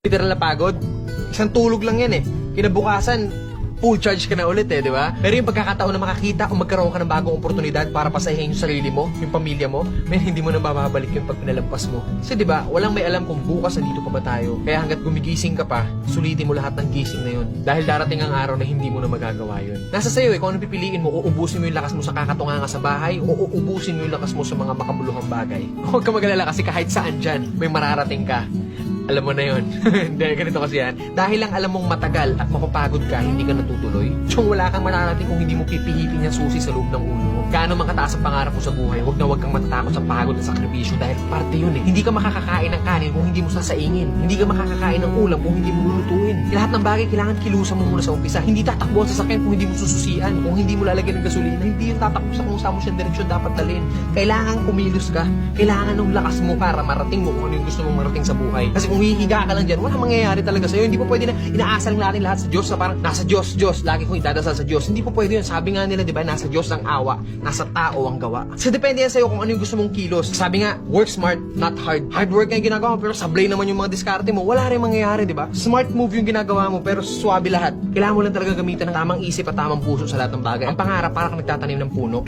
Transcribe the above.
literal na pagod. Isang tulog lang yan eh. Kinabukasan, full charge ka na ulit eh, di ba? Pero yung pagkakataon na makakita o magkaroon ka ng bagong oportunidad para pasahin yung sarili mo, yung pamilya mo, hindi mo na mababalik yung pag pinalampas mo. Kasi di ba, walang may alam kung bukas nandito pa ba tayo. Kaya hanggat gumigising ka pa, sulitin mo lahat ng gising na yun. Dahil darating ang araw na hindi mo na magagawa yun. Nasa sayo eh, kung ano pipiliin mo, uubusin mo yung lakas mo sa kakatunganga sa bahay o uubusin mo yung lakas mo sa mga makabuluhang bagay. Huwag ka mag-alala kasi kahit saan dyan, may mararating ka. Alam mo na yun. Hindi, ganito kasi yan. Dahil lang alam mong matagal at mapapagod ka, hindi ka natutuloy. So wala kang mararating kung hindi mo pipihitin yung susi sa loob ng ulo mo. Gaano man kataas ang pangarap mo sa buhay, huwag kang matatakot sa pagod at sakripisyo dahil parte yun eh. Hindi ka makakakain ng kanin kung hindi mo sasaingin. Hindi ka makakakain ng ulam kung hindi mo lulutuin. Lahat ng bagay kailangan kilusan mo muna sa umpisa. Hindi tatakbo ang sasakyan kung hindi mo sususian. Kung hindi mo lalagyan ng gasolina, hindi yung tatakbo sa kung saan mo siyang direksyon dapat dalhin. Kailangan kumilos ka. Kailangan ng lakas mo para marating mo kung ano yung gusto mong marating sa buhay. Kasi kung hihiga ka lang dyan, walang mangyayari talaga sa'yo. Hindi po pwede na inaasal natin lahat sa Diyos na parang nasa Diyos. Lagi kong idadasal sa Diyos. Hindi po pwede yun. Sabi nga nila, di ba, nasa Diyos ang awa, nasa tao ang gawa. So depende yan sa'yo kung ano yung gusto mong kilos. Sabi nga, work smart, not hard. Hard work nga yung ginagawa mo, pero sablay naman yung mga diskarte mo. Wala rin mangyayari, di ba? Smart move yung ginagawa mo, pero swabe lahat. Kailangan mo lang talaga gamitan ng tamang isip at tamang puso sa lahat ng bagay. Ang pangarap, parang nagtatanim ng puno.